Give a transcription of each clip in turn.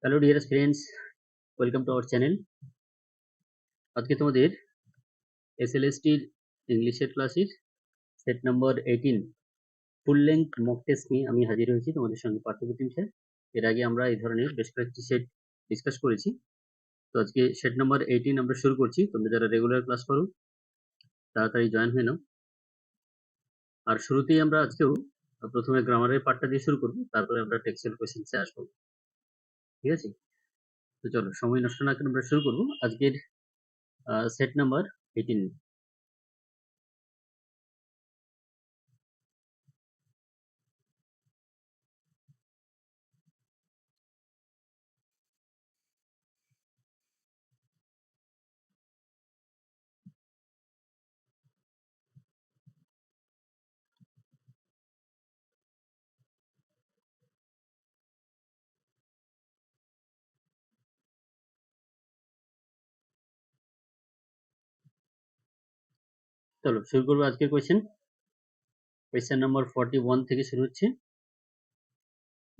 Hello dear friends, welcome to our channel. আজকে তোমাদের এসএলএসটির ইংলিশের ক্লাসের set number 18 full length mock test নিয়ে আমি হাজির হয়েছি তোমাদের সঙ্গে পার্থপ্রতিম স্যার। এর আগে আমরা এই ধরনের বেশ কয়েকটি সেট ডিসকাস করেছি। তো আজকে সেট নাম্বার 18 আমরা শুরু করছি। তোমরা যারা রেগুলার ক্লাস করো তাড়াতাড়ি জয়েন হয়ে নাও। আর শুরুতেই আমরা আজকেও প্রথমে গ্রামারের পার্টটা দিয়ে শুরু করবো, তারপরে আমরা টেক্সচুয়াল কোয়েশ্চেন্সে আসবো। ঠিক আছে? তো চলো সময় নষ্ট না করে আমরা শুরু করবো আজকের সেট নাম্বার 18। চলো শুরু করবো আজকের কোয়েশ্চেন নাম্বার 41 থেকে শুরু হচ্ছে।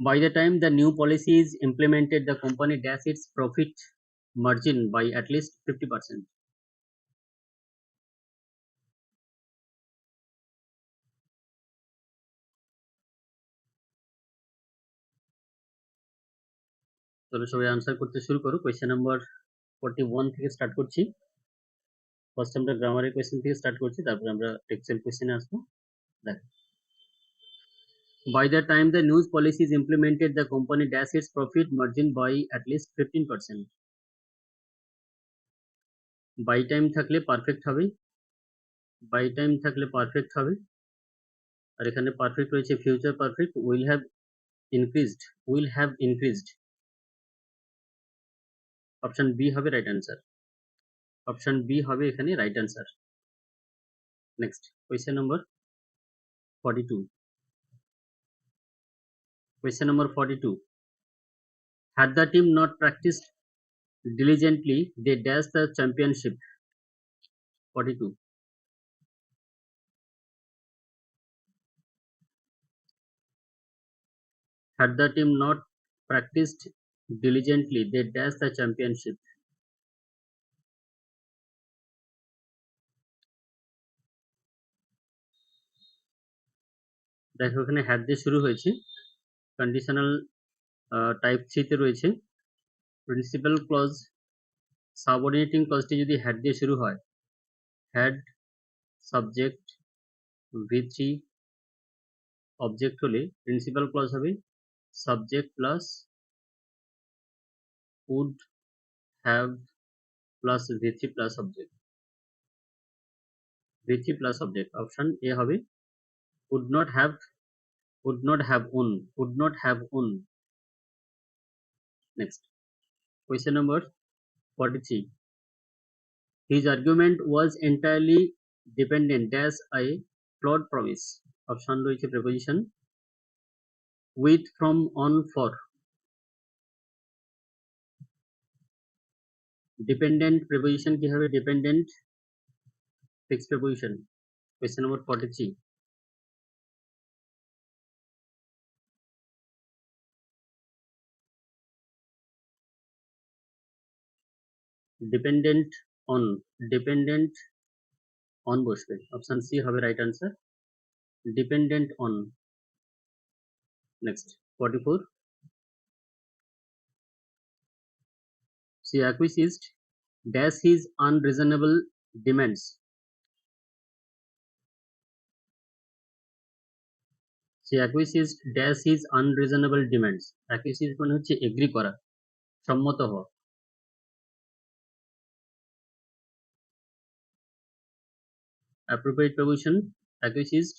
By the time the new policy is implemented, the company dash its profit margin by at least 50%. চলো সবাই আনসার করতে শুরু করো। কোয়েশ্চেন নাম্বার 41 থেকে স্টার্ট করছি। ফার্স্ট আমরা গ্রামারের কোয়েশ্চেন থেকে স্টার্ট করছি, তারপরে আমরা টেক্সচুয়াল কোয়েশ্চেনে আসবো। দেখো, by the time the new policy is implemented, the company dash its profit margin by at least 15%. By time থাকলে পারফেক্ট হবে, বাই টাইম থাকলে পারফেক্ট হবে। আর এখানে পারফেক্ট রয়েছে future perfect, will have increased, will have increased. Option B হবে right answer, option B হবে এখানে right answer. Next question number 42। Question number 42. Had the team not practiced diligently, they dash the championship. 42. Had the team not practiced diligently, they dash the championship. দেখো এখানে had দিয়ে শুরু হয়েছে, conditional type 3 তে রয়েছে। Principal clause, subordinating ক্লজটি যদি had দিয়ে শুরু হয়, হ্যাড সাবজেক্ট V3 অবজেক্ট হলে প্রিন্সিপাল ক্লজ হবে subject plus would have plus V3 plus object, V3 plus object. Option A হবে would not have, would not have own, would not have own. Next question number 43. His argument was entirely dependent as a flawed promise. Option রয়েছে preposition with, from, on, for. Dependent preposition কি হবে? Dependent fixed preposition. Question number 43. Dependent on, dependent on বসবে। Option C হবে right answer, dependent on. Next 44. She acquiesced dash his unreasonable demands. She acquiesced dash his unreasonable demands. Acquiesce মানে হচ্ছে agri করা, সম্মত হওয়া। Appropriate preposition acquiesced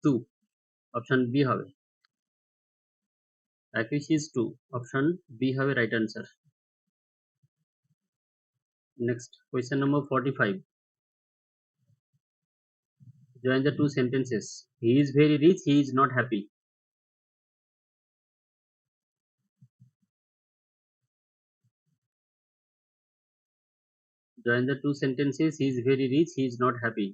to. Option B হবে, acquiesced to. Option B হবে right answer. Next question number 45. Join the two sentences. He is very rich, he is not happy. Join the two sentences. He is very rich, he is not happy.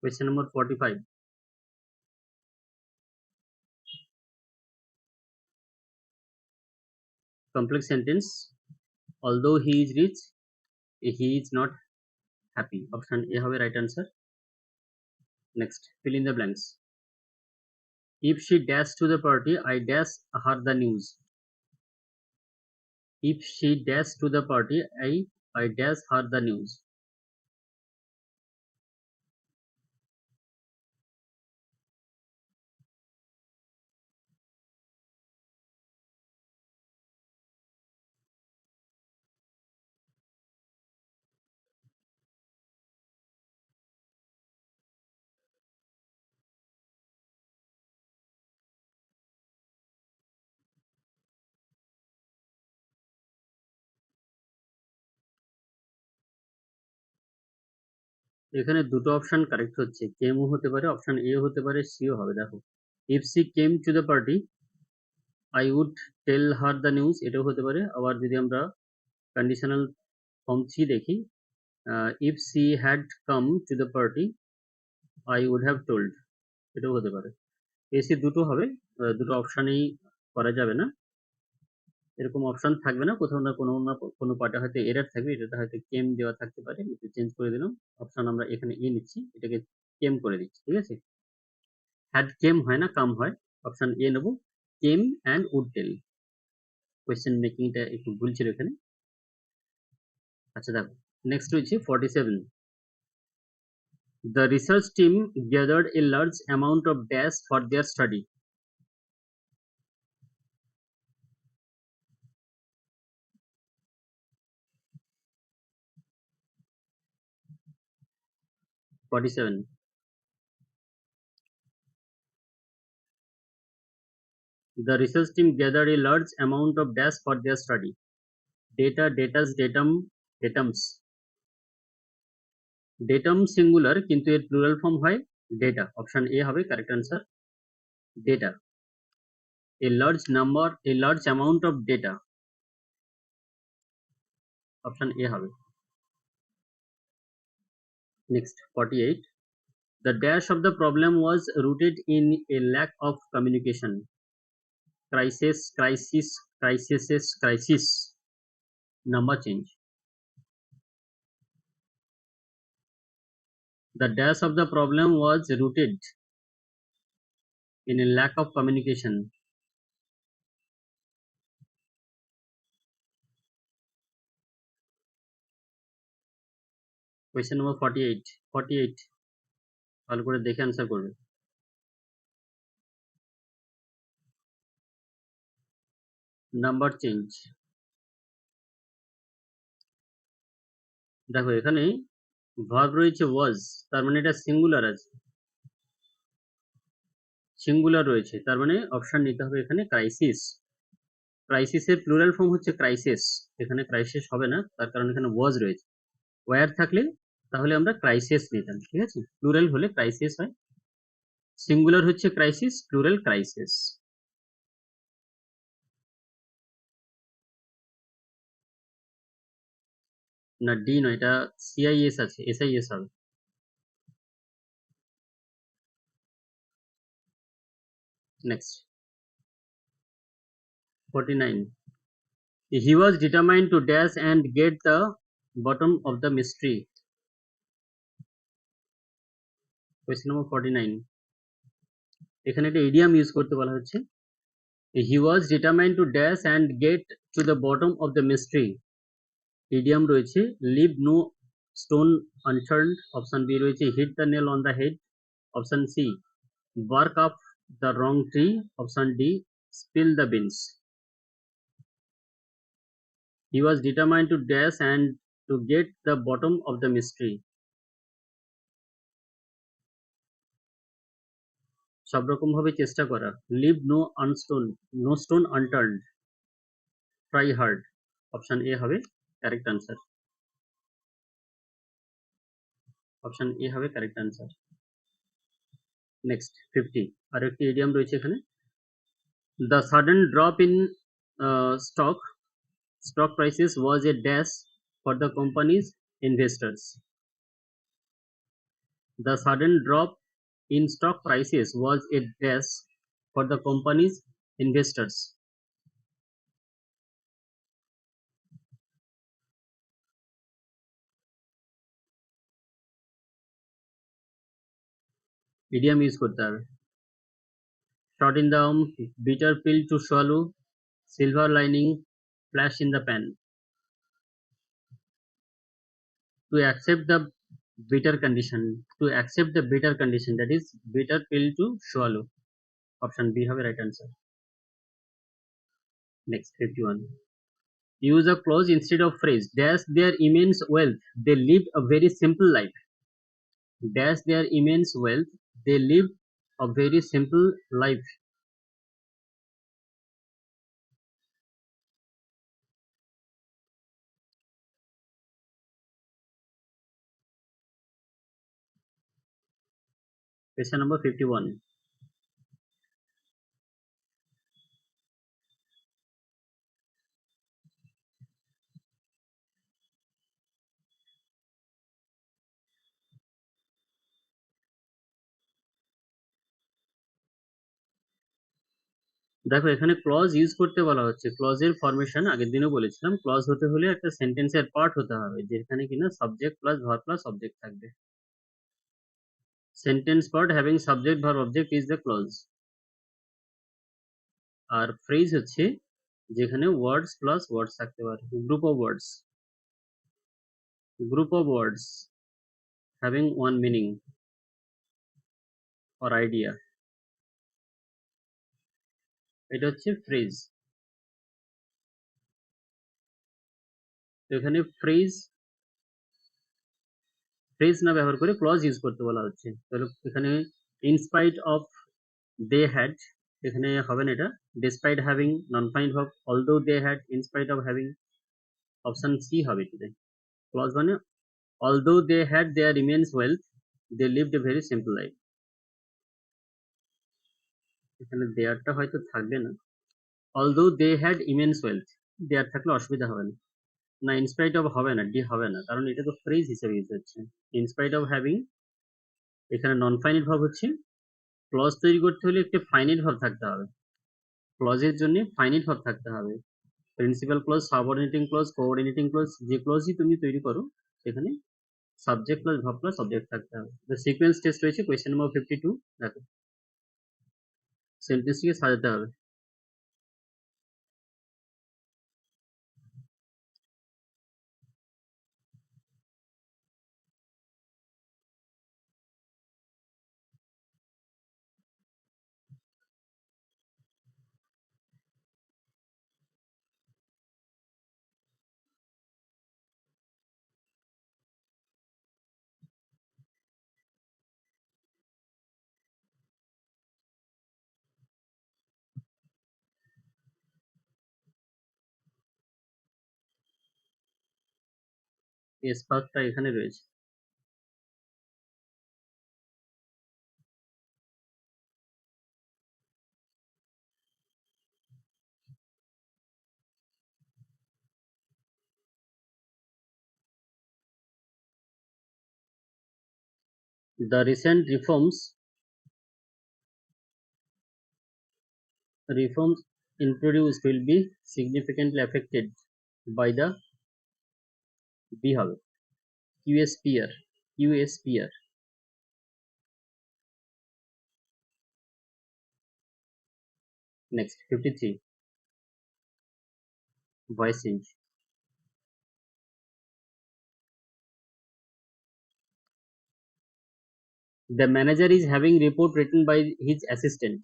Question number 45. Complex sentence. Although he is rich, he is not happy. Option A হবে right answer. Next, fill in the blanks. If she dash to the party, I dash her the news. If she dash to the party, I dash her the news. এখানে দুটো option correct হচ্ছে, কেমও হতে পারে, option A হতে পারে, সিও হবে। দেখো, if she came to the party I would tell her the news, এটাও হতে পারে। আবার যদি আমরা কন্ডিশনাল ফর্ম সি দেখি, if she had come to the party I would have told, এটাও হতে পারে। এসি দুটো হবে, দুটো অপশানেই করা যাবে না, এরকম অপশন থাকবে না, কোথাও না কোনো পার্টে হয়তো এরর থাকবে, এটাতে হয়তো কেম দেওয়া থাকতে পারে, একটু চেঞ্জ করে দিলাম। অপশন আমরা এখানে এ নিচ্ছি, এটাকে কেম করে দিচ্ছি, ঠিক আছে। হ্যাড কেম হয় না, কাম হয়। অপশন এ নেব, came and would tell. Question মেকিংটা একটু ভুল ছিল এখানে। আচ্ছা দেখো, নেক্সট হচ্ছে 47. The research team gathered a large amount of dash for their study. (47) The research team gathered a large amount of dash for their study. Data, datas, datum, datums. Datum singular, কিন্তু এর plural form হয় data. Option A হবে correct answer, data. A large amount of data, option A হবে। Next 48. The dash of the problem was rooted in a lack of communication. Crisis. Number change. The dash of the problem was rooted in a lack of communication. Question number 48. ভালো করে দেখে answer করবে। Number change. দেখো এখানে verb রয়েছে ওয়াজ, তার মানে এটা সিঙ্গুলার আছে, সিঙ্গুলার রয়েছে, তার মানে অপশন নিতে হবে এখানে ক্রাইসিস। ক্রাইসিসের প্লুরাল ফর্ম হচ্ছে ক্রাইসিস, এখানে ক্রাইসিস হবে না, তার কারণ এখানে ওয়াজ রয়েছে। ওয়্যার থাকলে তাহলে আমরা ক্রাইসিস নিতাম, ঠিক আছে। প্লুরাল হলে ক্রাইসিস হয়, সিঙ্গুলার হচ্ছে ক্রাইসিস, প্লুরাল ক্রাইসিস। না, ডি নয়, এটা সিআইএস আছে, এসআইএস হবে। Next 49. He was determined to dash and get the bottom of the mystery. Question number 49. এখানে একটা ইডিয়াম ইউজ করতে বলা হচ্ছে, he was determined to dash and get to the bottom of the mystery. Idiom রয়েছে leave no stone unturned, option B রয়েছে hit the nail on the head, option C bark up the wrong tree, option D spill the beans. He was determined to dash and to get the bottom of the mystery. সব রকম ভাবে চেষ্টা করা, leave no stone unturned, try hard, option A হবে correct answer, option A হবে correct answer. Next 50, আর একটি idiom রয়েছে এখানে, the sudden drop in stock prices was a dash for the company's investors. The sudden drop in stock prices was a dash for the company's investors. Idiom use করতে হবে। Shot in the arm, bitter pill to swallow, silver lining, flash in the pan. To accept the bitter condition, that is bitter pill to swallow. Option B have a right answer. Next, 51. Use a clause instead of phrase. Dash their immense wealth, they lived a very simple life. Dash their immense wealth, they lived a very simple life. Question number 51. দেখো এখানে clause use করতে বলা হচ্ছে। ক্লজের formation আগের দিনও বলেছিলাম, clause হতে হলে একটা সেন্টেন্সের পার্ট হতে হবে যেখানে কিনা subject plus verb plus object থাকবে। Sentence part having subject verb object is the clause. আর ফ্রেজ হচ্ছে যেখানে ওয়ার্ডস প্লাস ওয়ার্ডস থাকতে পারে। Group of words having one meaning or idea, এটা হচ্ছে ফ্রেজ। তো এখানে ফ্রেজ না ব্যবহার করে ক্লজ ইউজ করতে বলা হচ্ছে। তাহলে এখানে ইনস্পাইট অফ দে হ্যাড, এখানে হবে না, এটা despite having non finite verb, although they had, in spite of having, option C হবে এটাতে। ক্লজ মানে although they had their immense wealth, they lived a very simple life. এখানে দেয়ারটা হয়তো থাকবে না, although they had immense wealth, their থাকলে অসুবিধা হবে না। না, ইনস্পাইট অফ হবে না, ডি হবে না, কারণ এটা তো ফ্রেজ হিসেবে ইউজ হচ্ছে। ইনস্পাইট অফ হ্যাভিং এখানে নন ফাইনিট ভার্ব হচ্ছে। ক্লজ তৈরি করতে হলে একটি ফাইনিট ভার্ব থাকতে হবে। ক্লজের জন্য ফাইনিট ভার্ব থাকতে হবে। Principal clause, subordinating clause, coordinating clause, যে ক্লজই তুমি তৈরি করো সেখানে subject plus verb plus object থাকতে হবে। দ্য সিকোয়েন্স টেস্ট রয়েছে কোয়েশ্চেন নাম্বার 52। দেখো সেন্টেন্সটিকে সাজাতে হবে। স্পার্কটা এখানে রয়েছে। The recent reforms introduced will be significantly affected by the B হবে QSPR। Next, 53. Voice change. The manager is having report written by his assistant.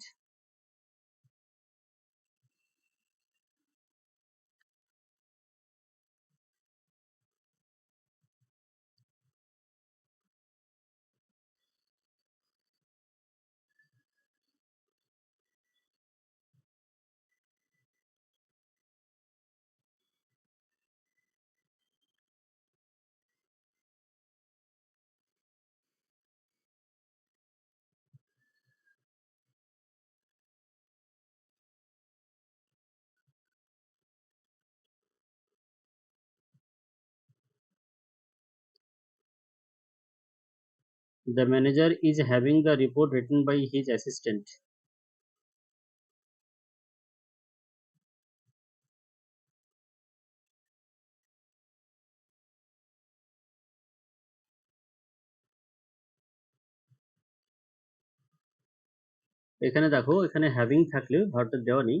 The manager is having the report written by his assistant. এখানে দেখো, এখানে having থাকলে ভার্বটা দেওয়া নেই।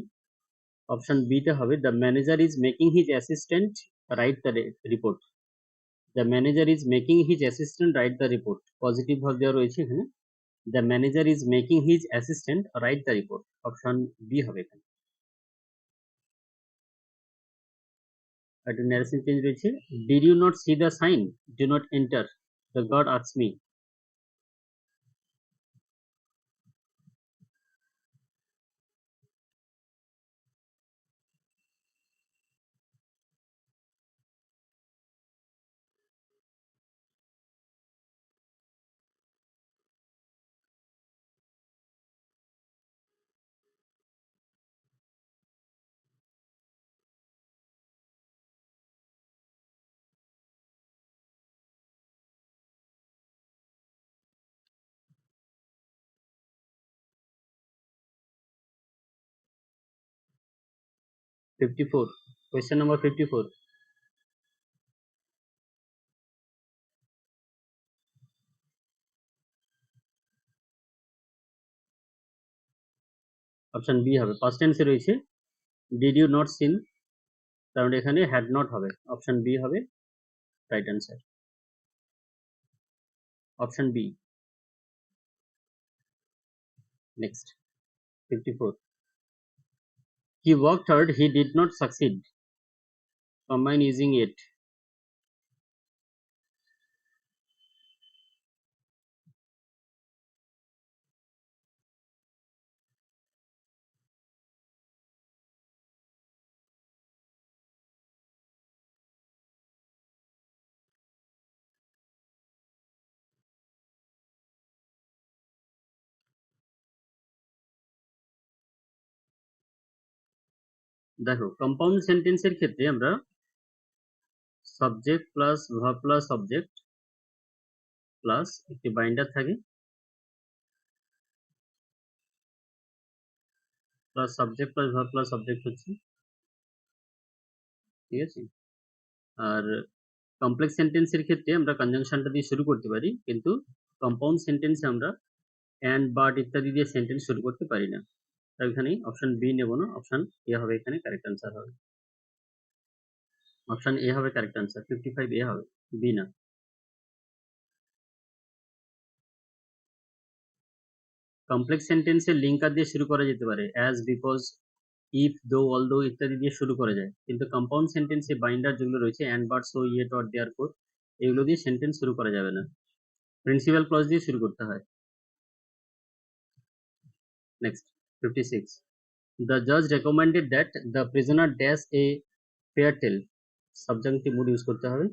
Option B তে হবে the manager is making his assistant write the report. The manager is making his assistant write the report, positive verb দেওয়া রয়েছে এখানে। The manager is making his assistant write the report, option B হবে এখানে। একটা narration change রয়েছে, did you not see the sign do not enter, the god asks me. Question number 54. Option B হবে, past টেন্সে রয়েছে did you not scene, কারণ এখানে had not হবে, অপশন বি হবে right answer, option B. Next 54. He worked hard, he did not succeed. Combine using it. দেখো, compound সেন্টেন্সের ক্ষেত্রে আমরা subject plus verb plus object plus একটি বাইন্ডার থাকে, plus subject plus verb plus object হচ্ছে, ঠিক আছে। আর কমপ্লেক্স সেন্টেন্সের ক্ষেত্রে আমরা কনজাংশনটা দিয়ে শুরু করতে পারি, কিন্তু কম্পাউন্ড সেন্টেন্সে আমরা অ্যান্ড বাট ইত্যাদি দিয়ে সেন্টেন্স শুরু করতে পারি না। তাই এখানে অপশন বি নেব না, অপশন এ হবে এখানে কারেক্ট অ্যান্সার হবে, অপশন এ হবে কারেক্ট অ্যান্সার, 55 এ হবে, বি না। কমপ্লেক্স সেন্টেন্সের লিঙ্কার দিয়ে শুরু করা যেতে পারে, অ্যাজ, বিকজ, ইফ, দো, অলদো ইত্যাদি দিয়ে শুরু করা যায়, কিন্তু কম্পাউন্ড সেন্টেন্সে বাইন্ডার যেগুলো রয়েছে and, but, so, yet, or, therefore, এগুলো দিয়ে সেন্টেন্স শুরু করা যাবে না, প্রিন্সিপাল ক্লজ দিয়ে শুরু করতে হয়। Next 56. The judge recommended that the prisoner dash a fair tale. Subjective mood use করতে হবে।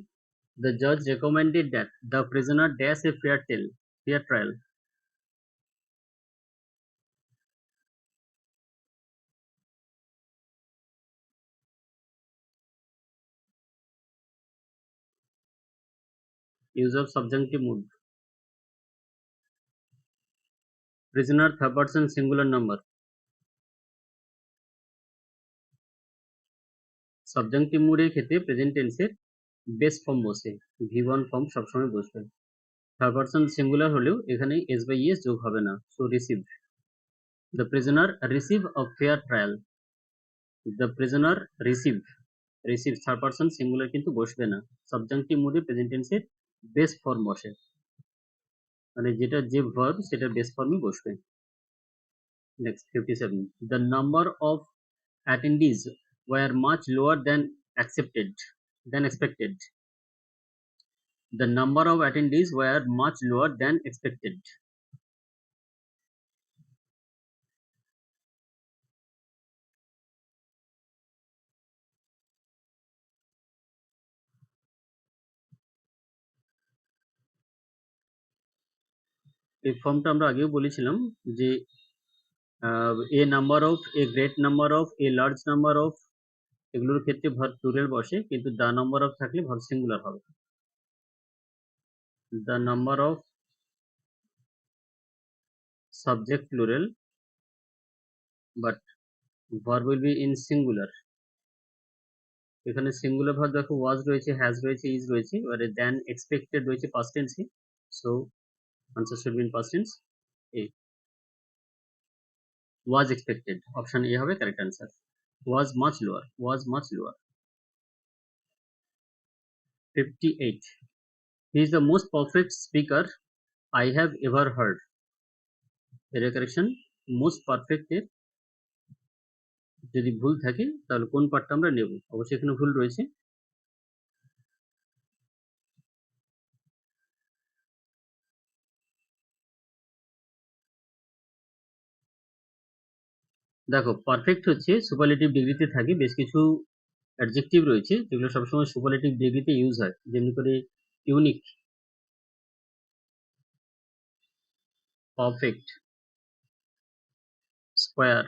The judge recommended that the prisoner dash a fair tale, fair trial. Use of subjunctive mood. Prisoner third person singular number. Subjunctive মুডের ক্ষেত্রে present টেন্সের base form বসে, V1 form সবসময় বসবে। Third person singular হলেও এখানে এস বাই এস যোগ হবে না, so receive. The prisoner receive of fair trial, the prisoner receive, receive third person singular কিন্তু বসবে না, সাবজাংটিভ মুডে প্রেজেন্ট টেন্সের বেস ফর্ম বসে, মানে যেটা যে ভার্ব সেটার বেস ফর্মই বসবে। Next 57. The number of attendees were much lower than expected. The number of attendees were much lower than expected. এই ফর্মটা আমরা আগেও বলেছিলাম যে a number of, a great number of, a large number of, এগুলোর ক্ষেত্রে verb plural বসে, কিন্তু দ্য নাম্বার অফ থাকলে ভার্ব সিঙ্গুলার হবে। The number of subject plural, but verb will be in singular. এখানে সিঙ্গুলার ভার্ব দেখো was রয়েছে, has রয়েছে, ইজ রয়েছে, এবারে দেন এক্সপেক্টেড রয়েছে পাস্ট টেন্সে, so answer should be in past tense. A was expected, option A হবে correct answer. was much lower, was much lower। 58, he is the most perfect speaker I have ever heard। এর correction most perfect এর যদি ভুল থাকে তাহলে কোন পার্টটা আমরা নেব, অবশ্যই এখানে ভুল রয়েছে। দেখো পারফেক্ট হচ্ছে সুপারলেটিভ ডিগ্রিতে থাকে, বেশ কিছু অ্যাডজেক্টিভ রয়েছে যেগুলো সবসময় সুপারলেটিভ ডিগ্রিতে ইউজ হয়, যেমনি করে unique, perfect, square,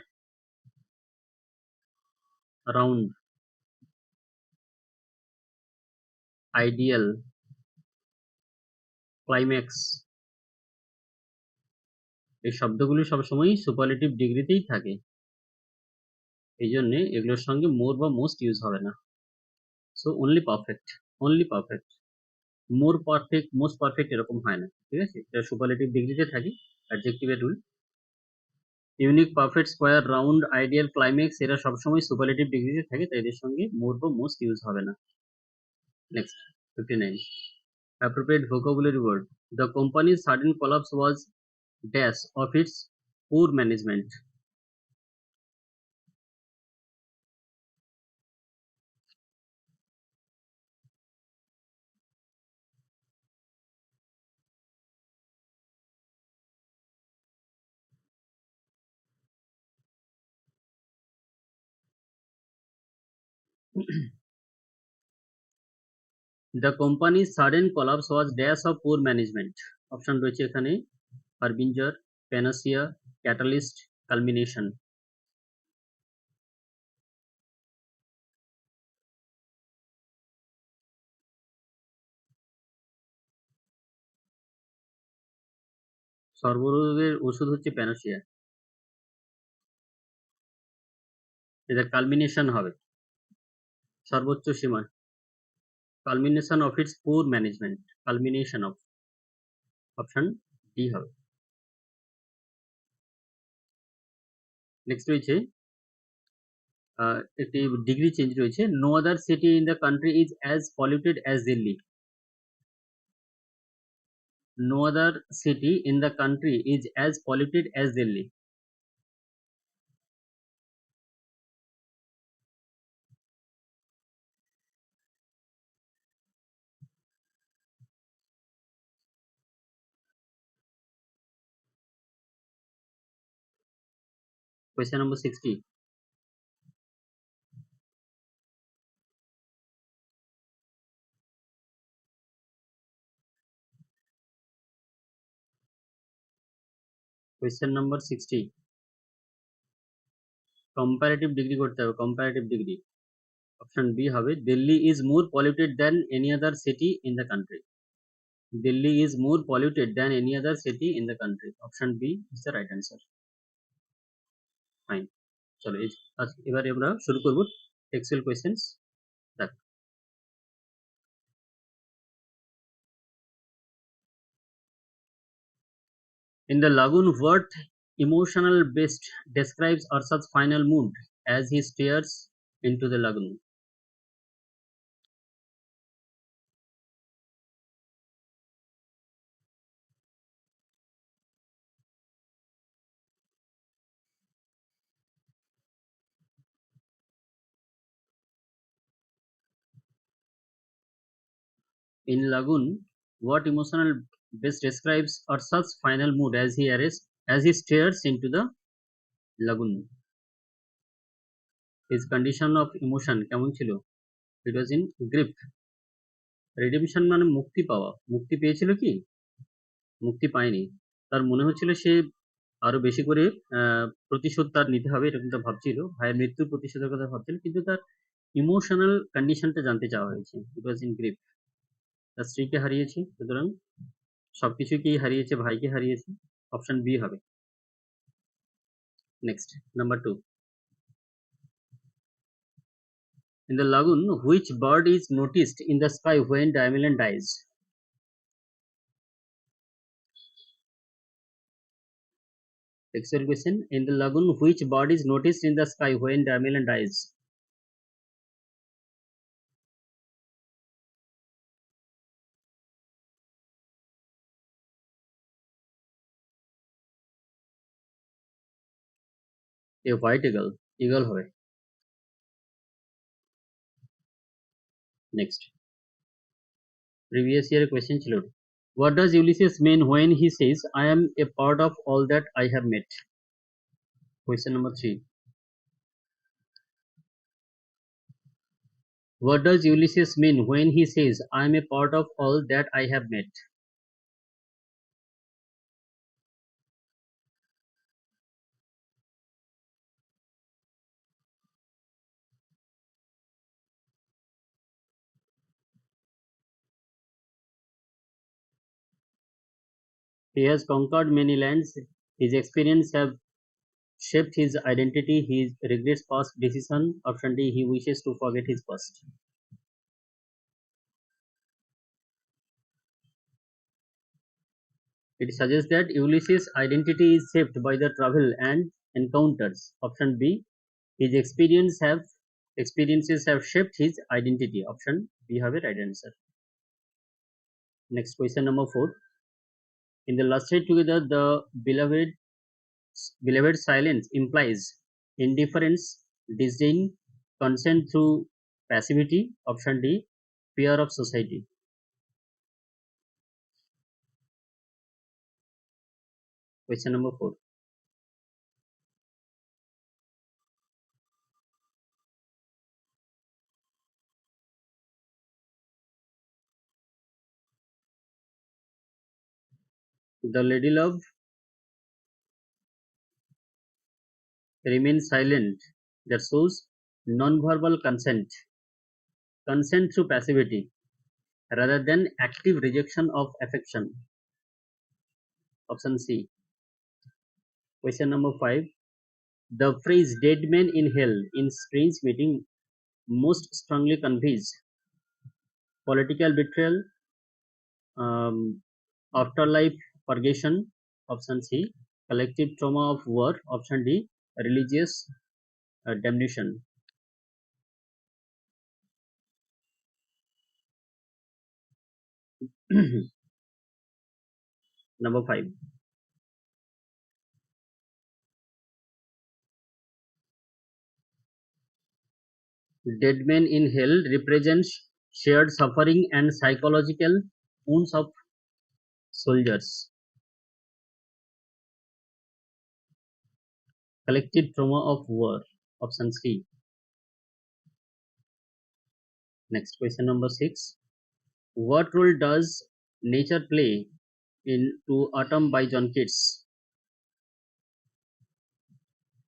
round, ideal, climax. এই শব্দগুলি সবসময় সুপারলেটিভ ডিগ্রিতেই থাকে, এই জন্য এগুলোর সঙ্গে মোর বা মোস্ট ইউজ হবে না। So only perfect, only perfect. More perfect, most perfect এরকম হয় না, ঠিক আছে, এটা সুপারলেটিভ ডিগ্রিতে থাকে, অ্যাডজেক্টিভের রুল। Unique, perfect, square, round, ideal, climax এরা সবসময় সুপারলেটিভ ডিগ্রিতে থাকে, তাই এদের সঙ্গে মোর বা মোস্ট ইউজ হবে না। Next 59, appropriate vocabulary word, the company's sudden collapse was dash of its poor management। The company's sudden collapse was dash of poor management। Option রয়েছে এখানে হারবিঞ্জার, প্যানাসিয়া, ক্যাটালিস্ট, কালমিনেশন। সর্বরোগের ওষুধ হচ্ছে প্যানাসিয়া, এটা culmination হবে, সর্বোচ্চ সীমা, culmination of its poor management, culmination of, option D হবে। নেক্সট রয়েছে একটি ডিগ্রি চেঞ্জ রয়েছে, no other city in the country is as polluted as Delhi. No other city in the country is as polluted as Delhi. Question number 60, question number 60, comparative degree করতে হবে, comparative degree. Option B হবে, Delhi is more polluted than any other city in the country. Delhi is more polluted than any other city in the country, option B is the right answer. Fine, চলো এবারে আমরা শুরু করব textual questions. দেখ, in the lagoon, what emotional beast describes Arshad's final mood as he stares into the lagoon? In lagoon, what emotional beast describes Arshad's final mood as he stares into the lagoon? His condition of emotion কেমন ছিল? It was in grief. Redemption মানে মুক্তি পাওয়া, মুক্তি পেয়েছিল কি? মুক্তি পায়নি, তার মনে হচ্ছিল সে আরো বেশি করে প্রতিশোধ তার নিতে হবে, এরকম তার ভাবছিল, ভাইয়ের মৃত্যুর প্রতিশোধের কথা ভাবছিল, কিন্তু তার ইমোশনাল কন্ডিশনটা জানতে চাওয়া হয়েছে। ইট ওয়াজ ইন গ্রিফ, তার স্ত্রীকে হারিয়েছে, সুতরাং সবকিছুকেই হারিয়েছে, ভাইকে হারিয়েছে, অপশন বি হবে। Next, number 2. In the lagoon, which bird is noticed in the sky when Dylan dies? Textual question. In the lagoon, which bird is noticed in the sky when Dylan dies? A white eagle. Eagle hoy. Next. Previous year question chilo. What does Ulysses mean when he says, I am a part of all that I have met? Question number 3. What does Ulysses mean when he says, I am a part of all that I have met? He has conquered many lands. His experience have shaped his identity. He regrets past decision. Option D. He wishes to forget his past. It suggests that Ulysses' identity is shaped by the travel and encounters. Option B. His experiences have shaped his identity. Option B have a right answer. Next question number 4. In the last stay together, the beloved silence implies indifference, disdain, consent through passivity. Option D. Fear of society. Question number 4. The lady love remains silent. That shows non-verbal consent. Consent through passivity rather than active rejection of affection. Option C. Question number 5. The phrase dead man in hell in strange meeting most strongly conveys political betrayal, um, afterlife purgation. Option C. Collective trauma of war. Option D. Religious damnation. Number 5. Dead men in hell represents shared suffering and psychological wounds of soldiers. Collective trauma of war. Option C. Next question number 6. What role does nature play in To Autumn by John Keats?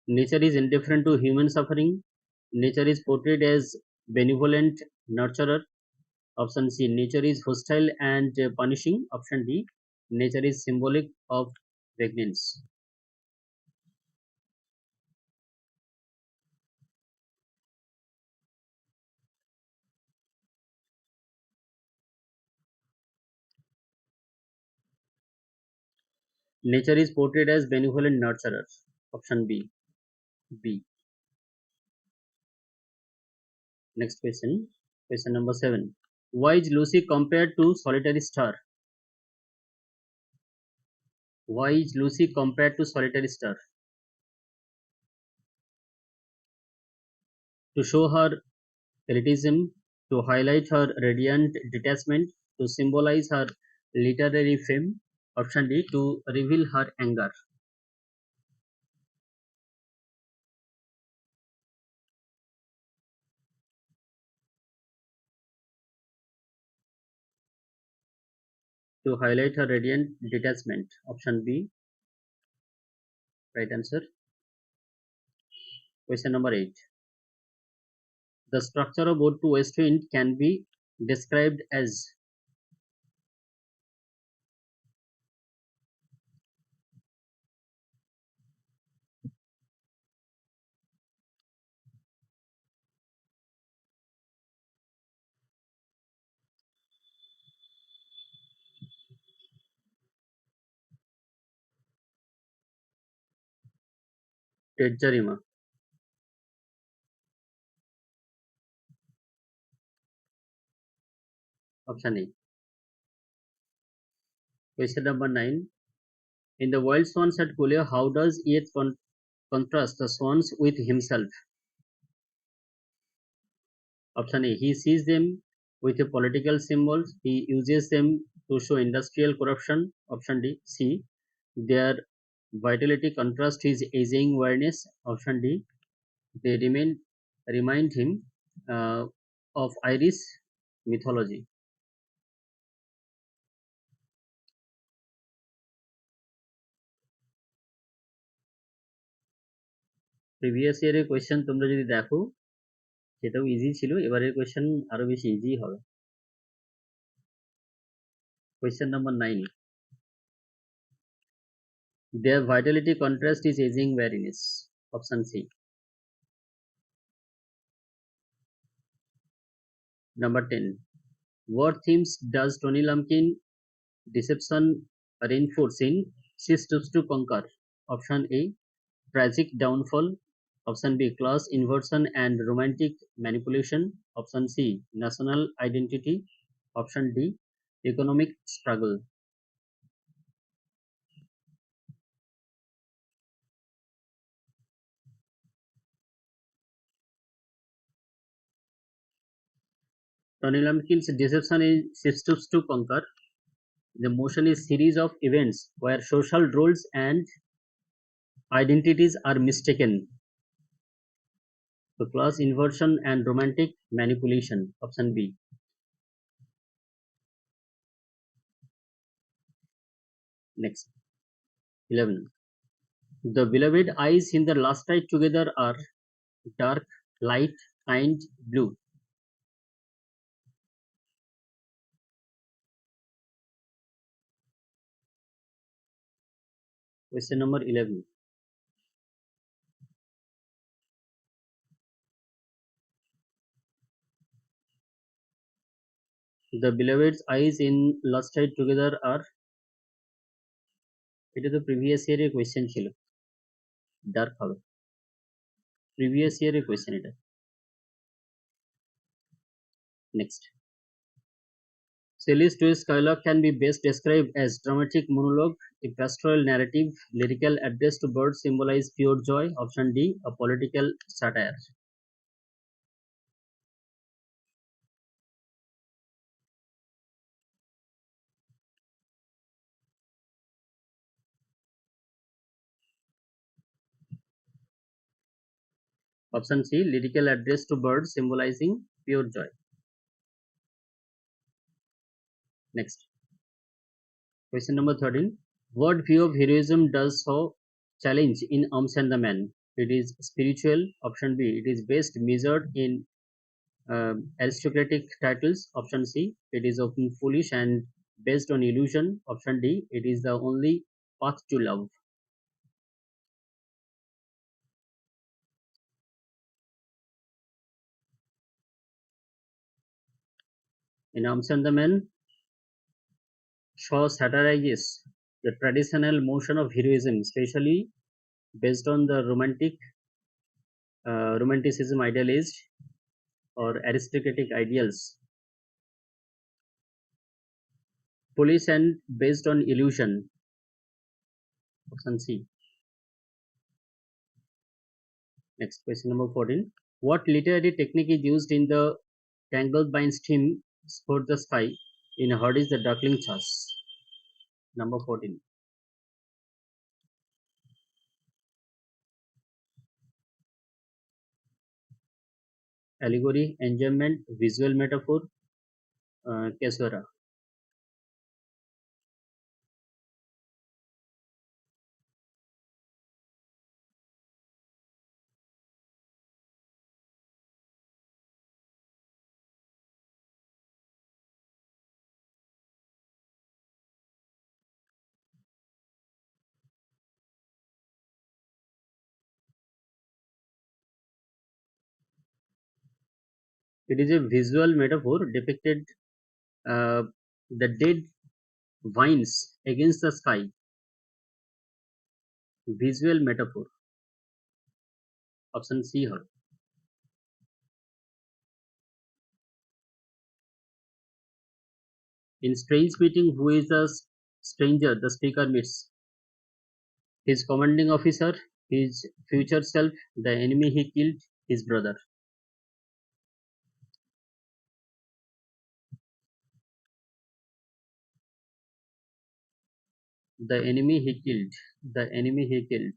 Nature is indifferent to human suffering. Nature is portrayed as benevolent nurturer. Option C. Nature is hostile and punishing. Option D. Nature is symbolic of vengeance. Nature is portrayed as benevolent nurturer. Option B. B. Next question. Question number 7. Why is Lucy compared to solitary star? Why is Lucy compared to solitary star? To show her elitism, to highlight her radiant detachment, to symbolize her literary fame. Option D. To reveal her anger. To highlight her radiant detachment. Option B. Right answer. Question number 8. The structure of ode to west wind can be described as টেটজারিমা। Option A. Question number 9. In the wild swans at Kulio, how does it contrast the swans with himself? Option A. He sees them with a political symbols. He uses them to show industrial corruption. Option D. C. Their vitality contrast his aging awareness. Option D. They remind him of Irish mythology. Previous ইয়ারের question তোমরা যদি দেখো সেটাও easy ছিল, এবারের question আরো বেশি easy হবে। Question number 9. Their vitality contrast is aging weariness. Option C. Number 10. What themes does Tony Lumpkin deception reinforce in She Stoops to Conquer? Option A. Tragic downfall. Option B. Class inversion and romantic manipulation. Option C. National identity. Option D. Economic struggle. Tony Lumpkin's deception in She Stoops to Conquer. The motion is series of events where social roles and identities are mistaken. So class inversion and romantic manipulation. Option B. Next. 11. The beloved eyes in the last night together are dark, light, kind, blue. Question number 11. The beloved's eyes in last night together are, এটা তো previous ইয়ারের question ছিল, dark হবে, previous ইয়ারের question এটা। Next. Shelley's Twist dialogue can be best described as dramatic monologue, a pastoral narrative, lyrical address to birds symbolize pure joy. Option D. A political satire. Option C. Lyrical address to birds symbolizing pure joy. Next. Question number 13. What view of heroism does so challenge in and the Man? It is spiritual. Option B. It is best measured in aristocratic titles. Option C. It is often foolish and based on illusion. Option D. It is the only path to love. In and the Man, Shaw satirizes the traditional motion of heroism, especially based on the romanticism idealized or aristocratic ideals. Foolish and based on illusion. Option C. Next, question number 14. What literary technique is used in the Tangled Vines theme For the Sky in Hardy's The Duckling Chase? Number 14. Allegory, enjambment, visual metaphor, caesura. It is a visual metaphor depicted the dead vines against the sky. Visual metaphor. Option C, her. In strange meeting, who is the stranger the speaker meets? His commanding officer, his future self, the enemy he killed, his brother. The enemy he killed. The enemy he killed.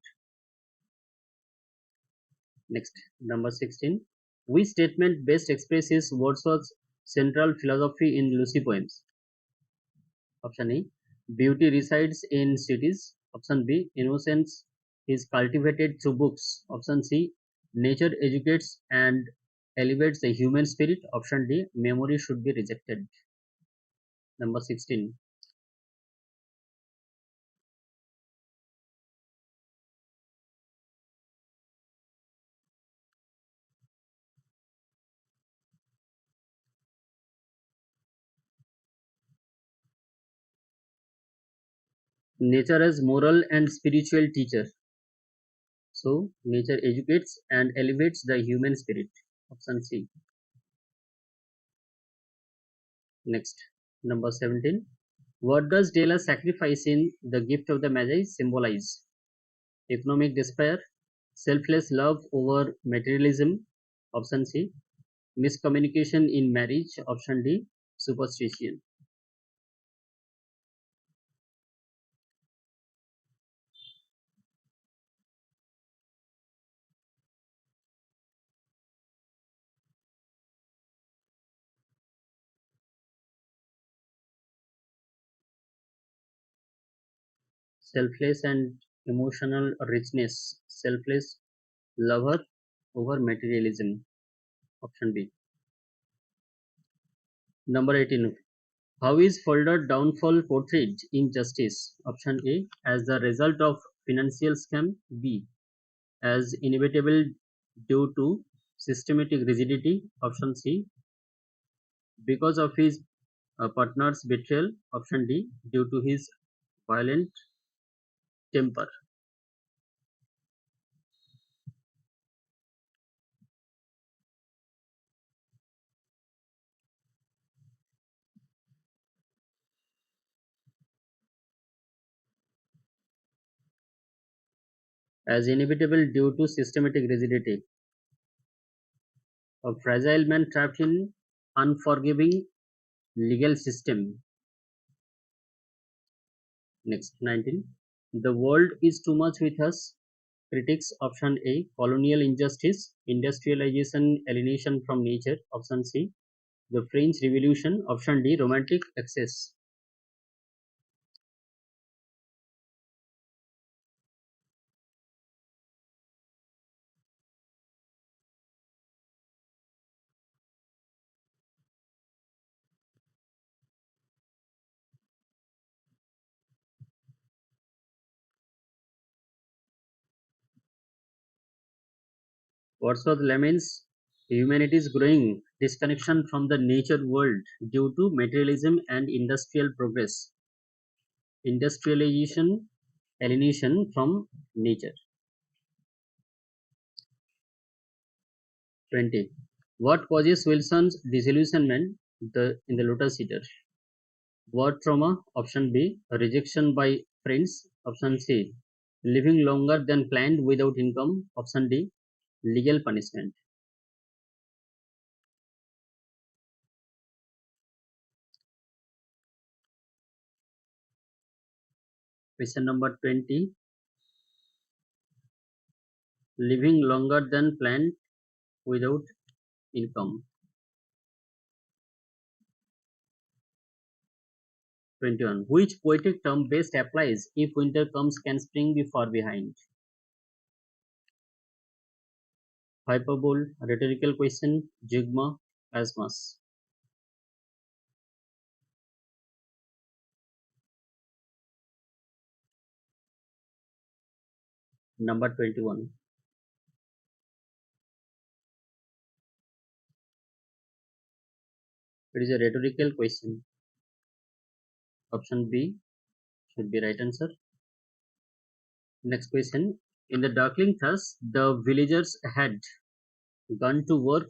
Next, number 16. Which statement best expresses Wordsworth's central philosophy in Lucy poems? Option A. Beauty resides in cities. Option B. Innocence is cultivated through books. Option C. Nature educates and elevates the human spirit. Option D. Memory should be rejected. Number 16. Nature as moral and spiritual teacher. So, nature educates and elevates the human spirit. Option C. Next, number 17. What does Dela's sacrifice in The Gift of the Magi symbolize? Economic despair, selfless love over materialism. Option C. Miscommunication in marriage. Option D. Superstition. Selfless and emotional richness. Selfless lover over materialism. Option B. Number 18. How is Folder downfall portrayed in Justice? Option A. As the result of financial scam. B. As inevitable due to systematic rigidity. Option C. Because of his partner's betrayal. Option D. Due to his violent temper. As inevitable due to systematic rigidity. A fragile man trapped in unforgiving legal system. Next, 19. The world is too much with us. Critics. Option A. Colonial injustice, industrialization, alienation from nature. Option C. The French Revolution. Option D. Romantic excess. Wordsworth laments humanity's growing disconnection from the nature world due to materialism and industrial progress. Industrialization, alienation from nature. 20. What causes Wilson's disillusionment in the Lotus Eater? Word trauma. Option B. Rejection by friends. Option C. Living longer than planned without income. Option D. Legal punishment. Question number 20. Living longer than planned without income. 21. Which poetic term best applies if winter comes, can spring be far behind? Hyperbole, rhetorical question, jigma, asmus. Number 21. It is a rhetorical question. Option B should be right answer. Next question. In the darkling thus, the villagers had gone to work,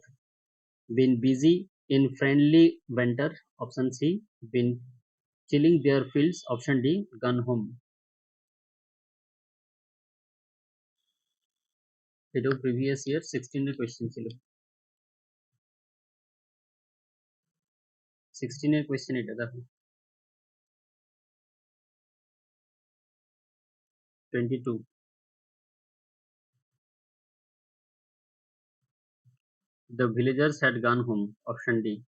been busy in friendly winter, option C, been tilling their fields, option D, gone home. এটাও previous year 16 এর question ছিল। 16 এর question এটা দেখো। 22. The villagers had gone home, option D.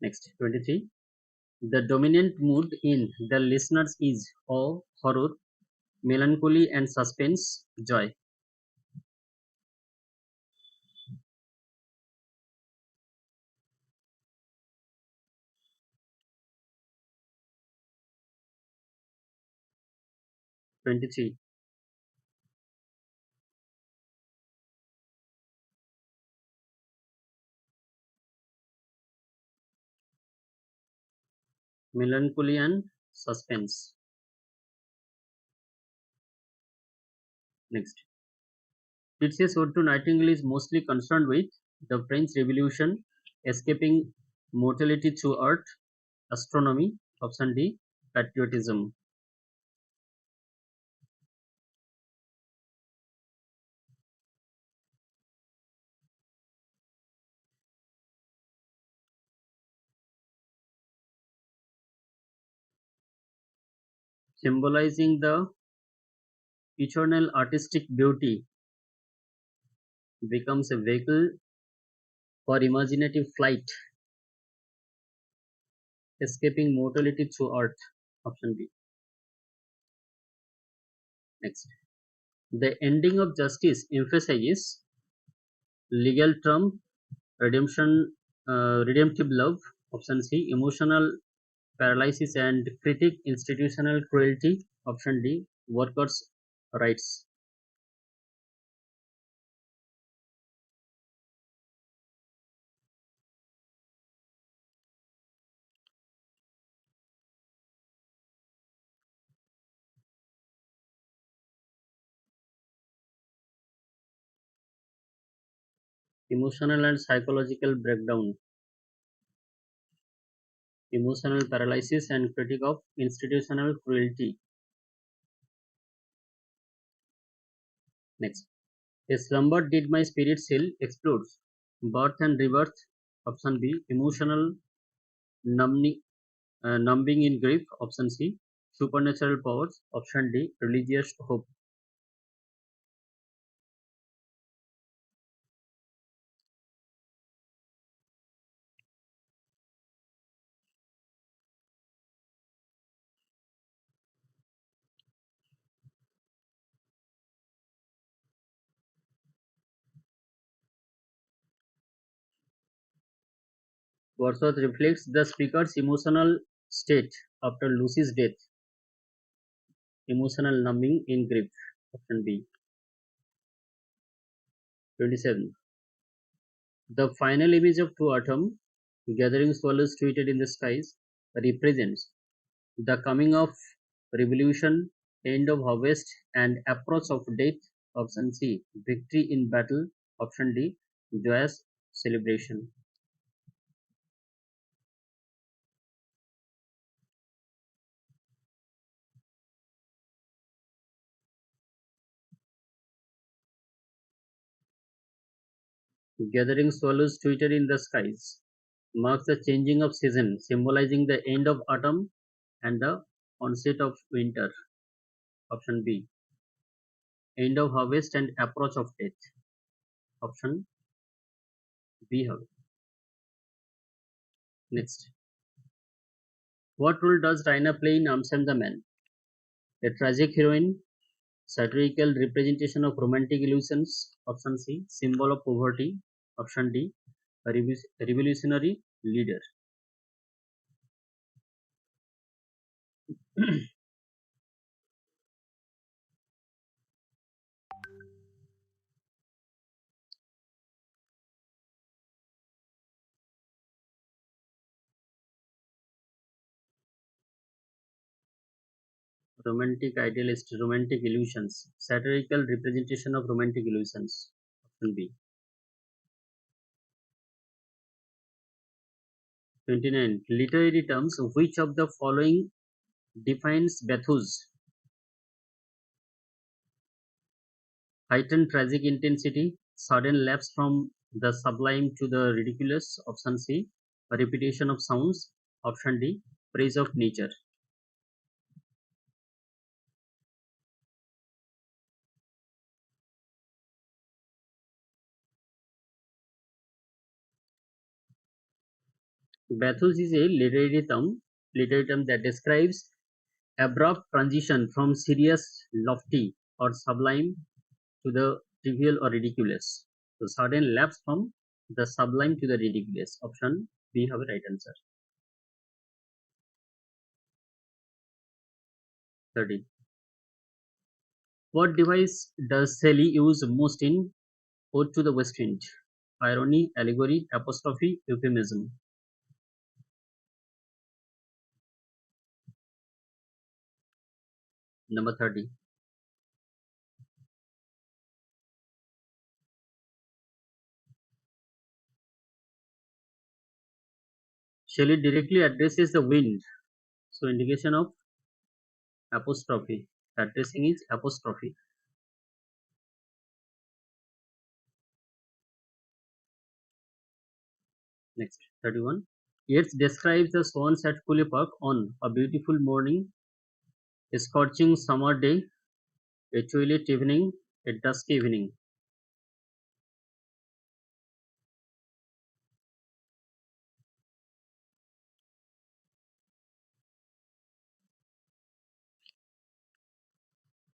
Next, 23. The dominant mood in the listeners is awe, horror, melancholy and suspense, joy. 23. Melancholy and suspense. Next. Tits's ode to Nightingale is mostly concerned with the French Revolution, escaping mortality through art, astronomy, option D, patriotism. Symbolizing the eternal artistic beauty, becomes a vehicle for imaginative flight, escaping mortality through art, option B. Next. The ending of justice emphasizes legal trump, redemptive love, option C, emotional paralysis and critic, institutional cruelty, option D, workers' rights. Emotional and psychological breakdown, emotional paralysis and critique of institutional cruelty. Next. A slumber did my spirit still explodes, birth and rebirth, option B, emotional numbing, numbing in grief, option C, supernatural powers, option D, religious hope. Wordsworth reflects the speaker's emotional state after Lucy's death, emotional numbing in grief, option B. 27. The final image of true autumn, gathering swallows tweeted in the skies, represents the coming of revolution, end of harvest, and approach of death, option C. Victory in battle, option D. Joyous celebration. Gathering swallows tweeted in the skies marks the changing of season, symbolizing the end of autumn and the onset of winter. Option B. End of harvest and approach of death. Option B. Next. What role does Raina play in Amsam the Man? A tragic heroine, satirical representation of romantic illusions. Option C. Symbol of poverty. Option D. A revolutionary leader. romantic idealist, romantic illusions, satirical representation of romantic illusions. Option B. 29. Literary terms. Which of the following defines bathos? Heightened tragic intensity, sudden lapse from the sublime to the ridiculous. Option C. A repetition of sounds. Option D. Praise of nature. Bathos is a literary term that describes abrupt transition from serious, lofty, or sublime to the trivial or ridiculous. So sudden lapse from the sublime to the ridiculous. Option B have a right answer. 30. What device does Shelley use most in Ode to the West Wind? Irony, allegory, apostrophe, euphemism. Number 30. Shelley directly addresses the wind. So indication of apostrophe. Addressing is apostrophe. Next, 31. Yeats describes the swans at Cooley Park on a beautiful morning, a scorching summer day, a twilight evening, a dusky evening.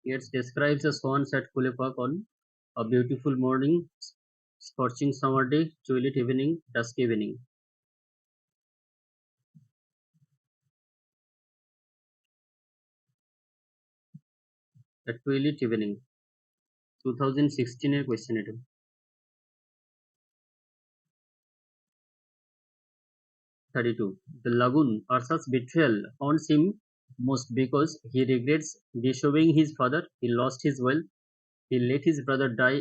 Yeats describes the swans at Cooley Park on a beautiful morning, scorching summer day, twilight evening, dusky evening. A twilight evening. 2016 এর question এটা। 32. The lagoon Arthur's betrayal haunts him most because he regrets disobeying his father, he lost his wealth, he let his brother die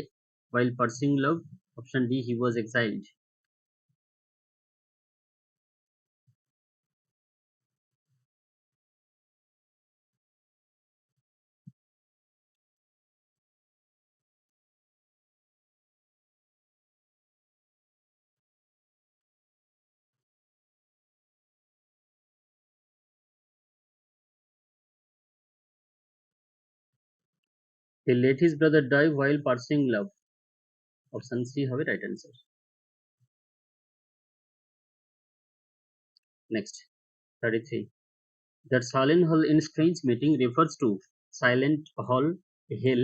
while pursuing love. Option D. He was exiled. He let his brother die while pursuing love. Option C হবে right answer. Next, 33. That silent hall in strange meeting refers to silent hall, hell,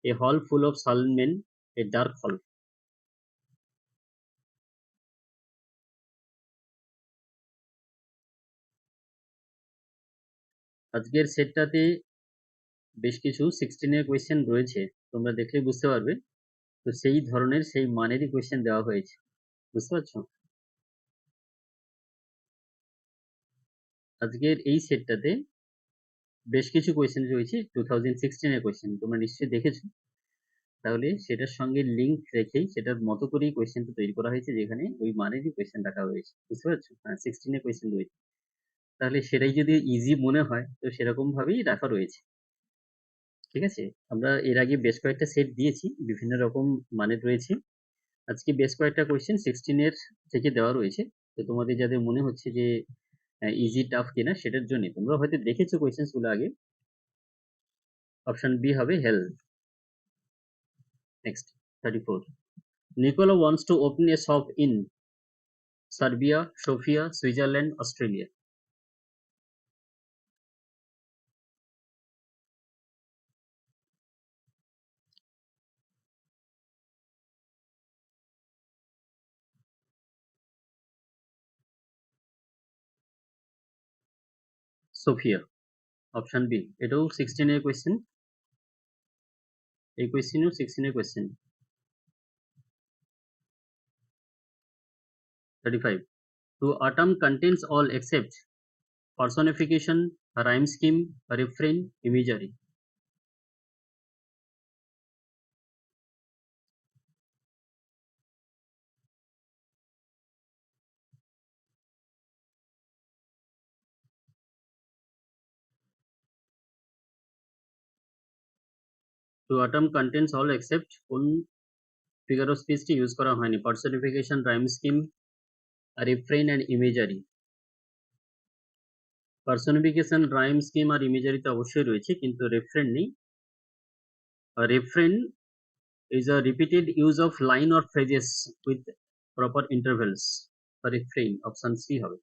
a hall full of silent men, a dark hall. আজকের সেটটাতে বেশ কিছু 16 এর question রয়েছে, তোমরা দেখলে বুঝতে পারবে। তো সেই ধরনের সেই মানেরই কোয়েশ্চেন দেওয়া হয়েছে, বুঝতে পারছো? আজকের এই সেটটাতে বেশ কিছু কোয়েশ্চেন রয়েছে 2016 এর কোয়েশ্চেন, তোমরা নিশ্চয়ই দেখেছো। তাহলে সেটার সঙ্গে লিঙ্ক রেখেই সেটার মতো করেই কোয়েশ্চেনটা তৈরি করা হয়েছে, যেখানে ওই মানেরই কোয়েশ্চেন রাখা হয়েছে, বুঝতে পারছো? হ্যাঁ, 16 এর কোয়েশ্চেন রয়েছে। তাহলে সেটাই যদি ইজি মনে হয় তো সেরকম ভাবেই রাখা রয়েছে। ঠিক আছে, আমরা এর আগে বেশ কয়েকটা সেট দিয়েছি, বিভিন্ন রকম মানের রয়েছে। আজকে বেশ কয়েকটা কোয়েশ্চেন 16 এর থেকে দেওয়া রয়েছে। তো তোমাদের যাদের মনে হচ্ছে যে ইজি টাফ কিনা, সেটার জন্য তোমরা হয়তো দেখেছো কোয়েশ্চেন গুলো আগে। অপশন বি হবে হেল। Next, 34. Nicola wants to open a shop in Serbia, Sofia, Switzerland, Australia. Sofia. Option B. এটাও 16 এর কোয়েশ্চেন, এই কোয়েশ্চেনও 16 এর কোয়েশ্চেন। 35. To autumn contains all except personification, rhyme scheme, refrain, imagery. To autumn contains all except কোন figure of speech T use করা হয়নি? Personification, rhyme scheme, refrain and imagery. Personification, rhyme scheme R imagery তো অবশ্যই রয়েছে, কিন্তু refrain নেই. Refrain is a repeated use of line or phrases with proper intervals. Refrain, option C হবে.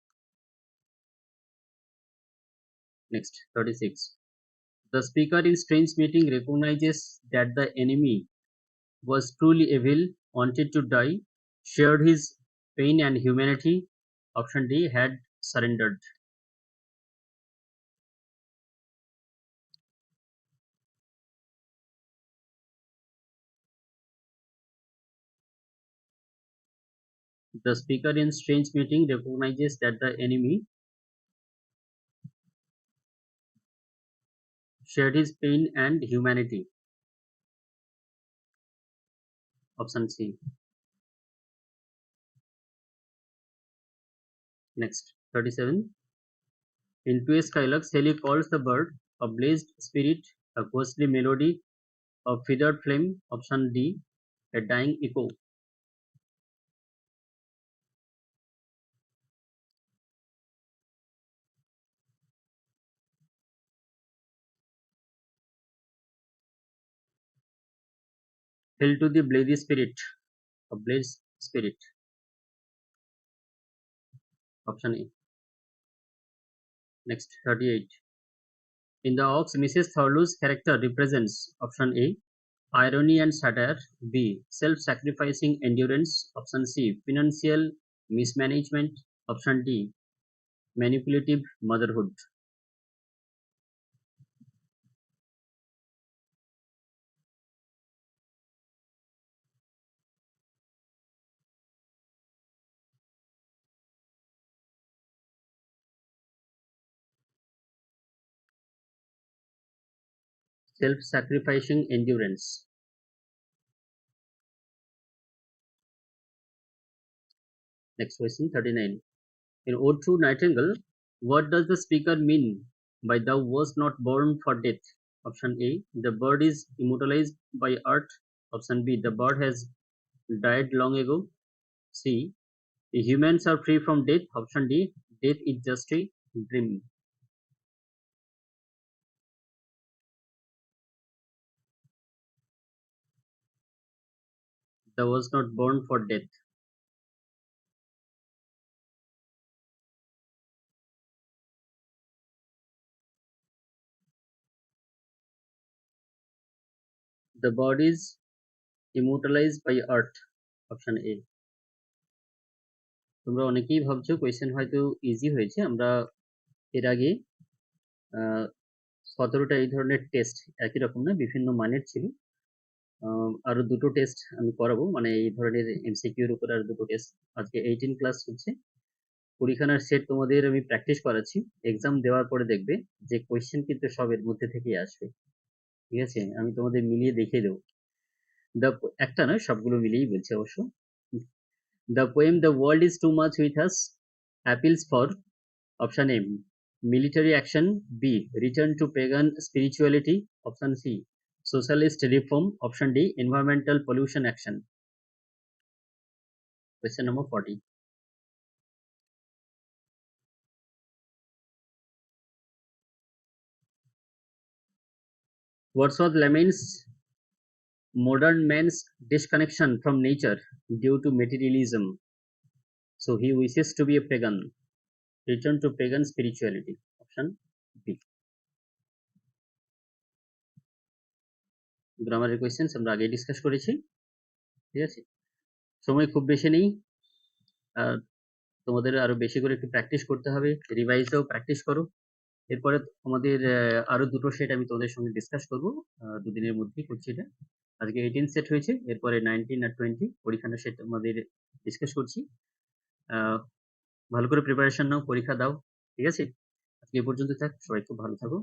Next, 36. The speaker in strange meeting recognizes that the enemy was truly evil, wanted to die, shared his pain and humanity. Option D, had surrendered. The speaker in strange meeting recognizes that the enemy shared his pain and humanity. Option C. Next, 37. In 𝐻𝐿 Shelley calls the bird a blessed spirit, a ghostly melody, a feathered flame. Option D, a dying echo. Hail to the blessed spirit, a blessed spirit. Option A. Next, 38. In the Ox, Mrs. Thurlow's character represents option A, irony and satire, B, self-sacrificing endurance, option C, financial mismanagement, option D, manipulative motherhood. Self-sacrificing endurance. Next question, 39. In Ode to Nightingale, what does the speaker mean by thou wast not born for death? Option A, the bird is immortalized by art. Option B, the bird has died long ago. C, the humans are free from death. Option D, death is just a dream. Thou was not born for death. The bird is immortalized by art. Option A. তোমরা অনেকেই ভাবছো question হয়তো easy হয়েছে। আমরা এর আগে 17টা এই ধরনের টেস্ট, একই রকম না, বিভিন্ন মানের ছিল। আরো দুটো টেস্ট আমি করাবো, মানে এই ধরনের এমসিকিউর উপর আর দুটো টেস্ট। আজকে 18 ক্লাস হচ্ছে। পরীক্ষার সেট তোমাদের আমি প্র্যাকটিস করাচ্ছি। এক্সাম দেওয়ার পরে দেখবে যে কোয়েশ্চেন কিন্তু সব এর মধ্যে থেকেই আসবে। ঠিক আছে, আমি তোমাদের মিলিয়ে দেখিয়ে দেবো। একটা নয়, সবগুলো মিলিয়েই বলছি অবশ্য। The poem "The World is Too Much with Us" appeals for option A, military action, B, return to pagan spirituality, option C, socialist reform, option D, environmental pollution action. Question number 40. Wordsworth laments modern man's disconnection from nature due to materialism, so he wishes to be a pagan. Return to pagan spirituality, option B. গ্রামারের questions আমরা আগে discuss করেছি। ঠিক আছে, সময় খুব বেশি নেই, আর তোমাদের আরো বেশি করে একটু প্র্যাকটিস করতে হবে, রিভাইজও প্র্যাকটিস করো। এরপরে আমাদের আরো দুটো সেট আমি তোমাদের সঙ্গে ডিসকাস করবো, দুদিনের মধ্যেই করছি এটা। আজকে 18 সেট হয়েছে, এরপরে 19 আর 20 পরীক্ষার সেট আমাদের ডিসকাস করছি। ভালো করে প্রিপারেশন নাও, পরীক্ষা দাও। ঠিক আছে, এ পর্যন্ত থাক, সবাই খুব ভালো থাকো।